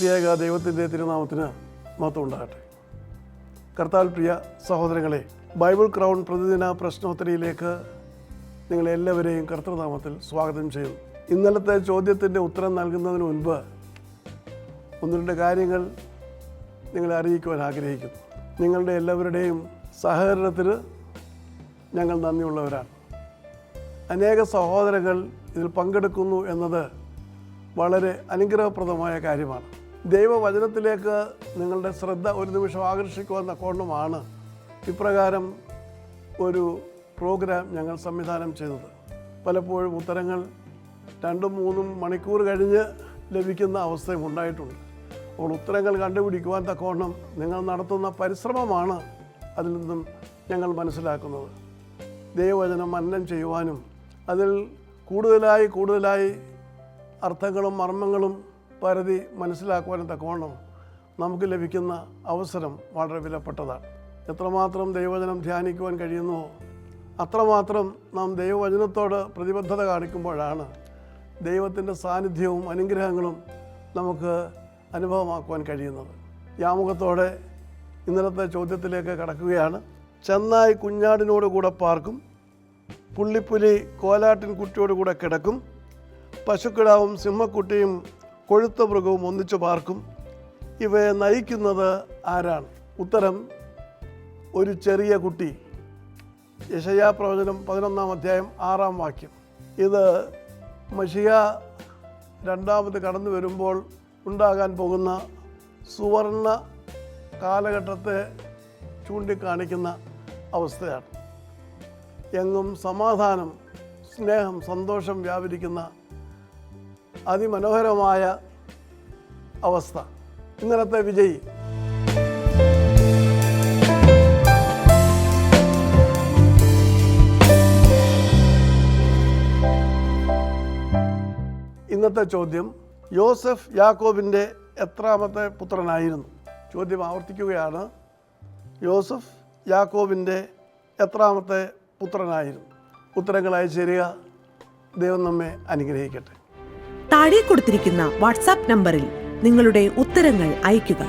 ത്രിയേക ദൈവത്തിൻ്റെ തിരുനാമത്തിന് മഹത്വം ഉണ്ടാകട്ടെ. കർത്താവിൽ പ്രിയ സഹോദരങ്ങളെ, ബൈബിൾ ക്രൗൺ പ്രതിദിന പ്രശ്നോത്തരിയിലേക്ക് നിങ്ങളെല്ലാവരെയും കർത്തൃനാമത്തിൽ സ്വാഗതം ചെയ്യുന്നു. ഇന്നലത്തെ ചോദ്യത്തിൻ്റെ ഉത്തരം നൽകുന്നതിന് മുൻപ് ഒന്ന് രണ്ട് കാര്യങ്ങൾ നിങ്ങളെ അറിയിക്കുവാൻ ആഗ്രഹിക്കുന്നു. നിങ്ങളുടെ എല്ലാവരുടെയും സഹകരണത്തിന് ഞങ്ങൾ നന്ദിയുള്ളവരാണ്. അനേക സഹോദരങ്ങൾ ഇതിൽ പങ്കെടുക്കുന്നു എന്നത് വളരെ അനുഗ്രഹപ്രദമായ കാര്യമാണ്. ദൈവവചനത്തിലേക്ക് നിങ്ങളുടെ ശ്രദ്ധ ഒരു നിമിഷം ആകർഷിക്കുവാൻ തക്കവണ്ണമാണ് ഇപ്രകാരം ഒരു പ്രോഗ്രാം ഞങ്ങൾ സംവിധാനം ചെയ്തത്. പലപ്പോഴും ഉത്തരങ്ങൾ 2-3 മണിക്കൂർ കഴിഞ്ഞ് ലഭിക്കുന്ന അവസ്ഥയും ഉണ്ടായിട്ടുണ്ട്. അപ്പോൾ ഉത്തരങ്ങൾ കണ്ടുപിടിക്കുവാൻ തക്കവണ്ണം നിങ്ങൾ നടത്തുന്ന പരിശ്രമമാണ് അതിൽ നിന്നും ഞങ്ങൾ മനസ്സിലാക്കുന്നത്. ദൈവവചനം മനനം ചെയ്യുവാനും അതിൽ കൂടുതലായി അർത്ഥങ്ങളും മർമ്മങ്ങളും പരതി മനസ്സിലാക്കുവാനും തക്കവണ്ണം നമുക്ക് ലഭിക്കുന്ന അവസരം വളരെ വിലപ്പെട്ടതാണ്. എത്രമാത്രം ദൈവവചനം ധ്യാനിക്കുവാൻ കഴിയുന്നുവോ അത്രമാത്രം നാം ദൈവവചനത്തോട് പ്രതിബദ്ധത കാണിക്കുമ്പോഴാണ് ദൈവത്തിൻ്റെ സാന്നിധ്യവും അനുഗ്രഹങ്ങളും നമുക്ക് അനുഭവമാക്കുവാൻ കഴിയുന്നത്. യാമുഖത്തോടെ ഇന്നലത്തെ ചോദ്യത്തിലേക്ക് കടക്കുകയാണ്. ചെന്നായ് കുഞ്ഞാടിനോട് കൂടെ പാർക്കും, പുള്ളിപ്പുലി കോലാട്ടിൻ കുട്ടിയോടുകൂടെ കിടക്കും, പശുക്കിടാവും സിംഹക്കുട്ടിയും കൊഴുത്ത മൃഗവും ഒന്നിച്ചു പാർക്കും. ഇവയെ നയിക്കുന്നത് ആരാണ്? ഉത്തരം, ഒരു ചെറിയ കുട്ടി. യെശയ്യാ പ്രവചനം 11-ാം അധ്യായം 6-ാം വാക്യം. ഇത് മശിഹ രണ്ടാമത് കടന്നു വരുമ്പോൾ ഉണ്ടാകാൻ പോകുന്ന സുവർണ കാലഘട്ടത്തെ ചൂണ്ടിക്കാണിക്കുന്ന അവസ്ഥയാണ്. എങ്ങും സമാധാനം, സ്നേഹം, സന്തോഷം വ്യാപരിക്കുന്ന അതിമനോഹരമായ അവസ്ഥ. ഇന്നലത്തെ വിജയി ഇന്നത്തെ ചോദ്യം, യോസഫ് യാക്കോബിൻ്റെ എത്രാമത്തെ പുത്രനായിരുന്നു? ചോദ്യം ആവർത്തിക്കുകയാണ്. യോസഫ് യാക്കോബിൻ്റെ എത്രാമത്തെ പുത്രനായിരുന്നു? ഉത്തരങ്ങൾ അയച്ചു തരിക. ദൈവം നമ്മെ അനുഗ്രഹിക്കട്ടെ. താഴെ കൊടുത്തിരിക്കുന്ന വാട്സാപ്പ് നമ്പറിൽ നിങ്ങളുടെ ഉത്തരങ്ങൾ അയയ്ക്കുക.